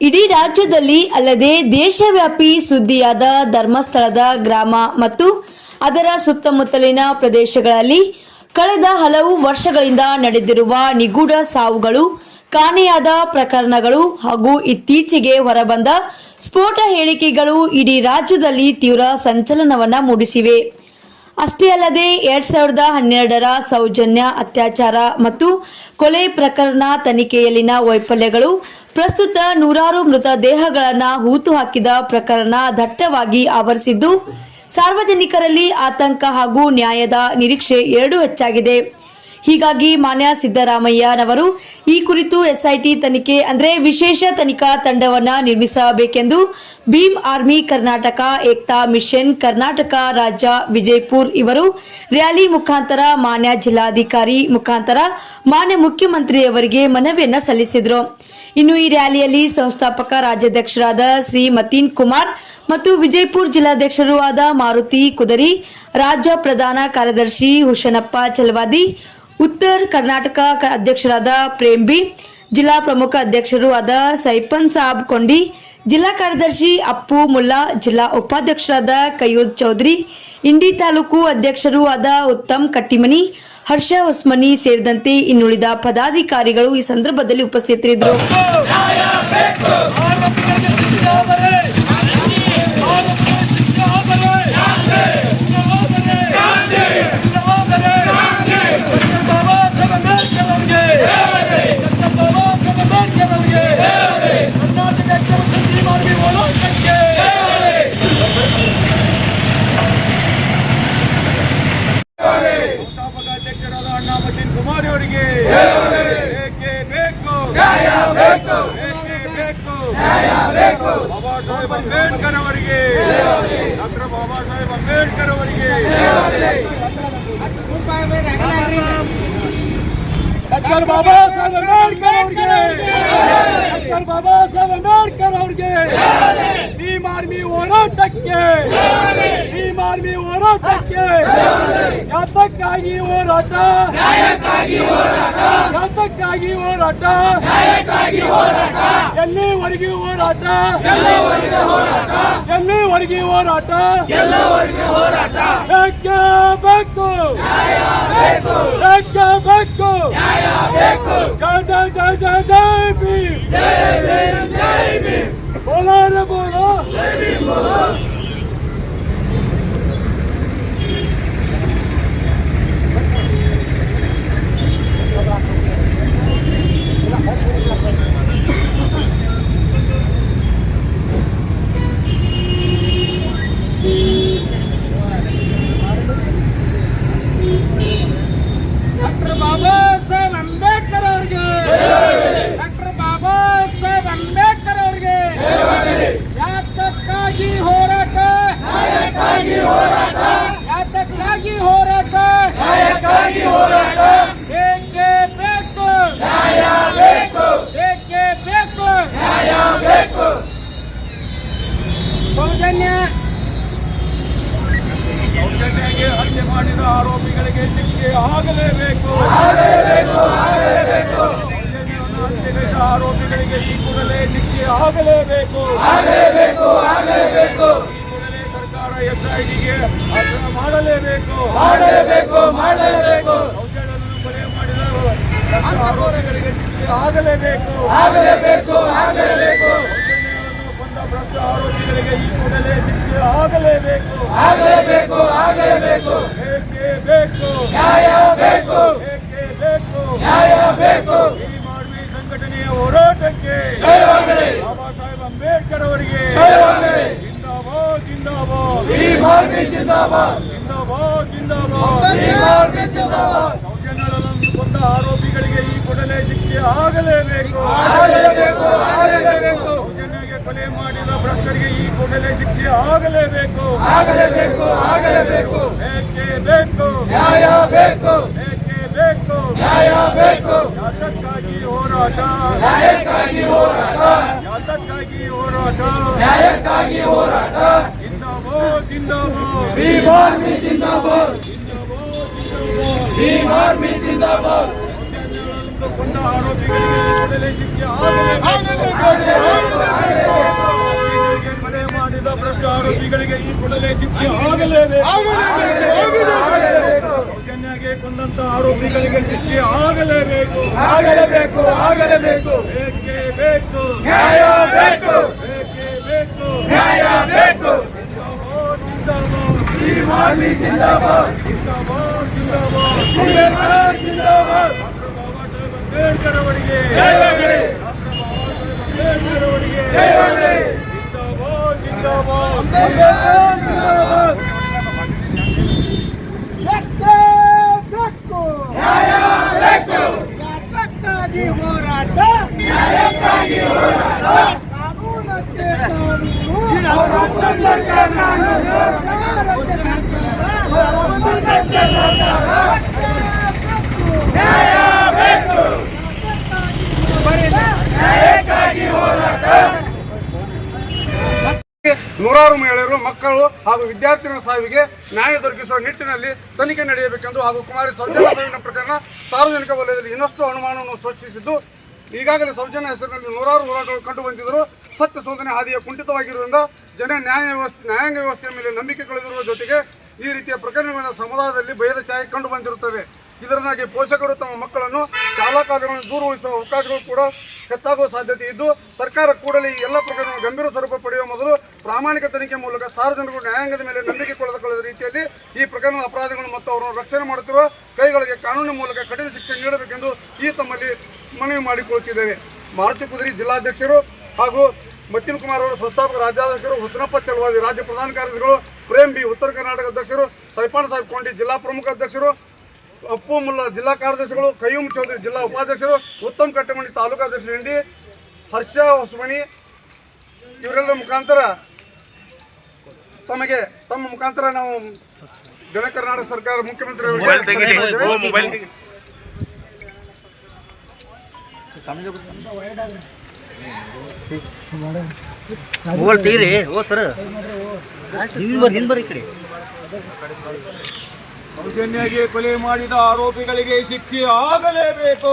ಇಡೀ ರಾಜ್ಯದಲ್ಲಿ ಅಲ್ಲದೆ ದೇಶವ್ಯಾಪಿ ಸುದ್ದಿಯಾದ ಧರ್ಮಸ್ಥಳದ ಗ್ರಾಮ ಮತ್ತು ಅದರ ಸುತ್ತಮುತ್ತಲಿನ ಪ್ರದೇಶಗಳಲ್ಲಿ ಕಳೆದ ಹಲವು ವರ್ಷಗಳಿಂದ ನಡೆದಿರುವ ನಿಗೂಢ ಸಾವುಗಳು, ಕಾಣೆಯಾದ ಪ್ರಕರಣಗಳು ಹಾಗೂ ಇತ್ತೀಚೆಗೆ ಹೊರಬಂದ ಸ್ಫೋಟ ಹೇಳಿಕೆಗಳು ಇಡೀ ರಾಜ್ಯದಲ್ಲಿ ತೀವ್ರ ಸಂಚಲನವನ್ನು ಮೂಡಿಸಿವೆ. ಅಷ್ಟೇ ಅಲ್ಲದೆ 2012ರ ಸೌಜನ್ಯ ಅತ್ಯಾಚಾರ ಮತ್ತು ಕೊಲೆ ಪ್ರಕರಣ ತನಿಖೆಯಲ್ಲಿನ ವೈಫಲ್ಯಗಳು, ಪ್ರಸ್ತುತ ನೂರಾರು ಮೃತದೇಹಗಳನ್ನು ಹೂತು ಹಾಕಿದ ಪ್ರಕರಣ ದಟ್ಟವಾಗಿ ಆವರಿಸಿದ್ದು ಸಾರ್ವಜನಿಕರಲ್ಲಿ ಆತಂಕ ಹಾಗೂ ನ್ಯಾಯದ ನಿರೀಕ್ಷೆ ಎರಡೂ ಹೆಚ್ಚಾಗಿದೆ. ಹೀಗಾಗಿ ಮಾನ್ಯ ಸಿದ್ದರಾಮಯ್ಯನವರು ಈ ಕುರಿತು ಎಸ್ಐಟಿ ತನಿಖೆ ಅಂದರೆ ವಿಶೇಷ ತನಿಖಾ ತಂಡವನ್ನು ನಿರ್ಮಿಸಬೇಕೆಂದು ಭೀಮ್ ಆರ್ಮಿ ಕರ್ನಾಟಕ ಏಕ್ತಾ ಮಿಷನ್ ಕರ್ನಾಟಕ ರಾಜ್ಯ ವಿಜಯಪುರ್ ಇವರು ರ್ಯಾಲಿ ಮುಖಾಂತರ ಮಾನ್ಯ ಜಿಲ್ಲಾಧಿಕಾರಿ ಮುಖಾಂತರ ಮಾನ್ಯ ಮುಖ್ಯಮಂತ್ರಿಯವರಿಗೆ ಮನವಿಯನ್ನು ಸಲ್ಲಿಸಿದರು. ಇನ್ನು ಈ ರ್ಯಾಲಿಯಲ್ಲಿ ಸಂಸ್ಥಾಪಕ ರಾಜ್ಯಾಧ್ಯಕ್ಷರಾದ ಶ್ರೀ ಮತೀನ್ ಕುಮಾರ್ ಮತ್ತು ವಿಜಯಪುರ ಜಿಲ್ಲಾಧ್ಯಕ್ಷರೂ ಆದ ಮಾರುತಿ ಕುದರಿ, ರಾಜ್ಯ ಪ್ರಧಾನ ಕಾರ್ಯದರ್ಶಿ ಹುಸೇನಪ್ಪ ಚಲವಾದಿ, ಉತ್ತರ ಕರ್ನಾಟಕ ಅಧ್ಯಕ್ಷರಾದ ಪ್ರೇಮ್ ಬಿ, ಜಿಲ್ಲಾ ಪ್ರಮುಖ ಅಧ್ಯಕ್ಷರೂ ಆದ ಸೈಪನ್ ಸಾಬ್ ಕೊಂಡಿ, ಜಿಲ್ಲಾ ಕಾರ್ಯದರ್ಶಿ ಅಪ್ಪು ಮುಲ್ಲಾ, ಜಿಲ್ಲಾ ಉಪಾಧ್ಯಕ್ಷರಾದ ಕಯೂದ್ ಚೌಧರಿ, ಇಂಡಿ ತಾಲೂಕು ಅಧ್ಯಕ್ಷರೂ ಆದ ಉತ್ತಮ್ ಕಟ್ಟಿಮನಿ, ಹರ್ಷ ಹೊಸ್ಮನಿ ಸೇರಿದಂತೆ ಇನ್ನುಳಿದ ಪದಾಧಿಕಾರಿಗಳು ಈ ಸಂದರ್ಭದಲ್ಲಿ ಉಪಸ್ಥಿತರಿದ್ದರು. ಮತೀನ್ ಕುಮಾರ್ ಅವರಿಗೆ ಬಾಬಾ ಸಾಹೇಬ್ ಅಂಬೇಡ್ಕರ್ ಅವರಿಗೆ, ಡಾಕ್ಟರ್ ಬಾಬಾ ಸಾಹೇಬ್ ಅಂಬೇಡ್ಕರ್ ಅವರಿಗೆ, ಡಾಕ್ಟರ್ ಬಾಬಾ ಸಾಹೇಬ್ ಅಂಬೇಡ್ಕರ್ ಅವರಿಗೆ, ಡಾಕ್ಟರ್ ಬಾಬಾ ಸಾಹೇಬ್ ಅಂಬೇಡ್ಕರ್ ಅವರಿಗೆ, ಭೀಮ್ ಆರ್ಮಿ ಹೋರಾಟಕ್ಕೆ, ಭೀಮ್ ಆರ್ಮಿ ಹೋರಾಟಕ್ಕೆ, ಯಾತಕ್ಕಾಗಿ ಹೋರಾಟ, ಯಾತಕ್ಕಾಗಿ ಹೋರಾಟ, ಎಲ್ಲಿವರೆಗೆ ಹೋರಾಟ, ಎಲ್ಲಿವರೆಗೆ ಹೋರಾಟ, ಯಾಕೆ ಬೇಕು, ಯಾಕೆ ಬೇಕು, ಜಯ ಜಯ ಜಯ ಜಯ ಭೀಮ್, ಬೋಲೋ ರೇ ಬೋಲೋ, ಜೈ ಭೀಮ್ ಬೋಲೋ. ಡಾಕ್ಟರ್ ಬಾಬಾ ಸಾಹೇಬ್ ಅಂಬೇಡ್ಕರ್ ಅವರಿಗೆ, ಡಾಕ್ಟರ್ ಬಾಬಾ ಸಾಹೇಬ್ ಅಂಬೇಡ್ಕರ್ ಅವರಿಗೆ, ಯಾತಕ್ಕಾಗಿ ಹೋರಾಟ, ಯಾತಕ್ಕಾಗಿ ಹೋರಾಟ, ಏಕೆ ಬೇಕು, ಏಕೆ ಬೇಕು, ಸೌಜನ್ಯಗೆ ಹತ್ಯೆ ಮಾಡಿದ ಆರೋಪಿಗಳಿಗೆ ಶಿಕ್ಷೆ ಆಗಲೇಬೇಕು, ಸೌಜನ್ಯವನ್ನು ಹತ್ಯೆಗೈದ ಆರೋಪಿಗಳಿಗೆ ಈ ಕೂಡಲೇ ಶಿಕ್ಷೆ ಆಗಲೇಬೇಕು, ಈ ಕೂಡಲೇ ಸರ್ಕಾರ ಎಸ್ಐಟಿಗೆ ಆಸನ ಮಾಡಲೇಬೇಕು, ಸೌಜನ್ಯವನ್ನು ಕೊಲೆ ಮಾಡಿದ ಆರೋಪಿಗಳಿಗೆ ಶಿಕ್ಷೆ ಆಗಲೇಬೇಕು, ಸೌಜನ್ಯವನ್ನು ಕೊಂದ ಭ್ರಷ್ಟ ಆರೋಪಿಗಳಿಗೆ ಈ ಕೂಡಲೇ ಶಿಕ್ಷೆ ಆಗಲೇಬೇಕು, ಏಕೆ ಬೇಕು, ಏಕೆ ಬೇಕು, ಭೀಮ್ ಆರ್ಮಿ ಸಂಘಟನೆಯ ಹೋರಾಟಕ್ಕೆ, ಬಾಬಾ ಸಾಹೇಬ್ ಅಂಬೇಡ್ಕರ್ ಅವರಿಗೆ ಜಿಂದಾಬಾದ್, ಜಿಂದಾಬಾದ್, ಭೀಮ್ ಆರ್ಮಿ ಜಿಂದಾಬಾದ್, ಜಿಂದಾಬಾದ್, ಜಿಂದಾಬಾದ್. ಸೌಜನ್ಯಗಳನ್ನು ಕೊಂದ ಆರೋಪಿಗಳಿಗೆ ಈ ಕೂಡಲೇ ಶಿಕ್ಷೆ ಆಗಲೇಬೇಕು, ಸೌಜನ್ಯಗೆ ಕೊಲೆ ಮಾಡಿದ ಭ್ರಷ್ಟರಿಗೆ ಈ ಕೂಡಲೇ ಶಿಕ್ಷೆ ಆಗಲೇಬೇಕು, ಏಕೆ ಬೇಕು, ಯಾತಕ್ಕಾಗಿ ಹೋರಾಟ, ಯಾತಕ್ಕಾಗಿ ಹೋರಾಟ, ಜಿಂದಾಬಾದ್, ಜಿಂದಾಬಾದ್, ಭೀಮ್ ಆರ್ಮಿ ಜಿಂದಾಬಾದ್, ಭೀಮ್ ಆರ್ಮಿ ಜಿಂದಾಬಾದ್. ಕೊಂದ ಆರೋಪಿಗಳಿಗೆ ಕೂಡಲೇ ಶಿಕ್ಷೆ ಆಗಲೇಬೇಕು. ಆರೋಪಿಗಳಿಗೆ ಈ ಕೂಡಲೇ ಶಿಕ್ಷೆ ಆಗಲೇಬೇಕು. ಸೌಜನ್ಯಗೆ ಕೊಂದಂತ ಆರೋಪಿಗಳಿಗೆ ಶಿಕ್ಷೆ ಆಗಲೇಬೇಕು. ಬೇಕೇ ಬೇಕು, ನ್ಯಾಯ ಬೇಕು, ಬೇಕೇ ಬೇಕು, ನ್ಯಾಯ ಬೇಕು. ಜಿಂದಾಬಾದ್, ಜಿಂದಾಬಾದ್, ಜಿಂದಾಬಾದ್, ಜಿಂದಾಬಾದ್, ಜಿಂದಾಬಾದ್, ಜಿಂದಾಬಾದ್, ಜಿಂದಾಬಾದ್. ಡಾಕ್ಟರ್ ಬಾಬಾ ಸಾಹೇಬ್ ಅಂಬೇಡ್ಕರ್ ಅವರಿಗೆ ಜಯವಾಗಲಿ, ಅಂಬೇಡ್ಕರ್ ಅವರಿಗೆ ಜಯವಾಗಲಿ. ಜಿಂದಾಬಾದ್, ಜಿಂದಾಬಾದ್, ಜಿಂದಾಬಾದ್, ಜಿಂದಾಬಾದ್. ನ್ಯಾಯ ಬೇಕು, ನ್ಯಾಯಕ್ಕಾಗಿ ಹೋರಾಟ, ನ್ಯಾಯಕ್ಕಾಗಿ ಹೋರಾಟ. ಕಾನೂನಕ್ಕೆ ಕಾನೂನು, ಹೋರಾಟಕ್ಕೆ ಕಾನೂನು, ಹೋರಾಟಕ್ಕೆ ನ್ಯಾಯ ಬೇಕು, ನ್ಯಾಯಕ್ಕಾಗಿ ಹೋರಾಟ. ನೂರಾರು ಮಹಿಳೆಯರು, ಮಕ್ಕಳು ಹಾಗೂ ವಿದ್ಯಾರ್ಥಿಗಳ ಸಾವಿಗೆ ನ್ಯಾಯ ದೊರಕಿಸುವ ನಿಟ್ಟಿನಲ್ಲಿ ತನಿಖೆ ನಡೆಯಬೇಕೆಂದು ಹಾಗೂ ಕುಮಾರಿ ಸೌಜನ್ಯ ಸಾವಿನ ಪ್ರಕರಣ ಸಾರ್ವಜನಿಕ ವಲಯದಲ್ಲಿ ಇನ್ನಷ್ಟು ಅನುಮಾನವನ್ನು ಸೃಷ್ಟಿಸಿದ್ದು, ಈಗಾಗಲೇ ಸೌಜನ್ಯ ಹೆಸರಿನಲ್ಲಿ ನೂರಾರು ಹೋರಾಟಗಳು ಕಂಡು ಬಂದಿದ್ದರೂ ಸತ್ಯ ಶೋಧನೆ ಹಾದಿಯ ಕುಂಠಿತವಾಗಿರುವುದರಿಂದ ನ್ಯಾಯಾಂಗ ವ್ಯವಸ್ಥೆಯ ಮೇಲೆ ನಂಬಿಕೆ ಕಳೆದಿರುವ ಜೊತೆಗೆ ಈ ರೀತಿಯ ಪ್ರಕರಣಗಳಿಂದ ಸಮುದಾಯದಲ್ಲಿ ಭಯದ ಛಾಯೆ ಕಂಡು ಬಂದಿರುತ್ತದೆ. ಇದರಿಂದಾಗಿ ಪೋಷಕರು ತಮ್ಮ ಮಕ್ಕಳನ್ನು ಶಾಲಾ ಕಾಲೇಜುಗಳನ್ನು ದೂರ ಉಳಿಸುವ ಅವಕಾಶಗಳು ಕೂಡ ಹೆಚ್ಚಾಗುವ ಸಾಧ್ಯತೆ ಇದ್ದು, ಸರ್ಕಾರ ಕೂಡಲೇ ಈ ಎಲ್ಲ ಪ್ರಕರಣಗಳನ್ನು ಗಂಭೀರ ಸ್ವರೂಪ ಪಡೆಯುವ ಮೊದಲು ಪ್ರಾಮಾಣಿಕ ತನಿಖೆ ಮೂಲಕ ಸಾರ್ವಜನಿಕರು ನ್ಯಾಯಾಂಗದ ಮೇಲೆ ನಂಬಿಕೆ ಕಳೆದುಕೊಳ್ಳುವ ರೀತಿಯಲ್ಲಿ ಈ ಪ್ರಕರಣದ ಅಪರಾಧಿಗಳು ಮತ್ತು ಅವರನ್ನು ರಕ್ಷಣೆ ಮಾಡುತ್ತಿರುವ ಕೈಗಳಿಗೆ ಕಾನೂನಿನ ಮೂಲಕ ಕಠಿಣ ಶಿಕ್ಷೆ ನೀಡಬೇಕೆಂದು ಈ ತಮ್ಮಲ್ಲಿ ಮನವಿ ಮಾಡಿಕೊಳ್ಳುತ್ತಿದ್ದೇವೆ. ಮಾರುತಿ ಕುದುರಿ ಜಿಲ್ಲಾಧ್ಯಕ್ಷರು ಹಾಗೂ ಮತ್ತಿನ್ ಕುಮಾರ್ ಅವರು ಸಂಸ್ಥಾಪಕ ರಾಜ್ಯಾಧ್ಯಕ್ಷರು, ಹುಸನಪ್ಪ ಚಲವಾದಿ ರಾಜ್ಯ ಪ್ರಧಾನ ಕಾರ್ಯದರ್ಶಿಗಳು, ಪ್ರೇಮ್ ಬಿ ಉತ್ತರ ಕರ್ನಾಟಕ ಅಧ್ಯಕ್ಷರು, ಸೈಪಾನ್ ಸಾಹೇಬ್ ಕೊಂಡಿ ಜಿಲ್ಲಾ ಪ್ರಮುಖ ಅಧ್ಯಕ್ಷರು, ಅಪ್ಪು ಮುಲ್ಲಾ ಜಿಲ್ಲಾ ಕಾರ್ಯದರ್ಶಿಗಳು, ಕಯ್ಯೂಮ್ ಚೌಧರಿ ಜಿಲ್ಲಾ ಉಪಾಧ್ಯಕ್ಷರು, ಉತ್ತಮ್ ಕಟ್ಟಮಂಡಿ ತಾಲೂಕು ಅಧ್ಯಕ್ಷರು, ಹಿಂಡಿ ಹರ್ಷ ಹೊಸಮನಿ ಇವರೆಲ್ಲರ ಮುಖಾಂತರ ತಮ್ಮ ಮುಖಾಂತರ ನಾವು ಜನ ಕರ್ನಾಟಕ ಸರ್ಕಾರ ಮುಖ್ಯಮಂತ್ರಿ ಮೊಬೈಲ್ ತೆಗೀರಿ. ಓ ಸರ್ ಹಿಂದ್ ಬರ್ರಿ ಈ ಕಡೆ. ಸೌಜನ್ಯಗೆ ಕೊಲೆ ಮಾಡಿದ ಆರೋಪಿಗಳಿಗೆ ಶಿಕ್ಷೆ ಆಗಲೇಬೇಕು.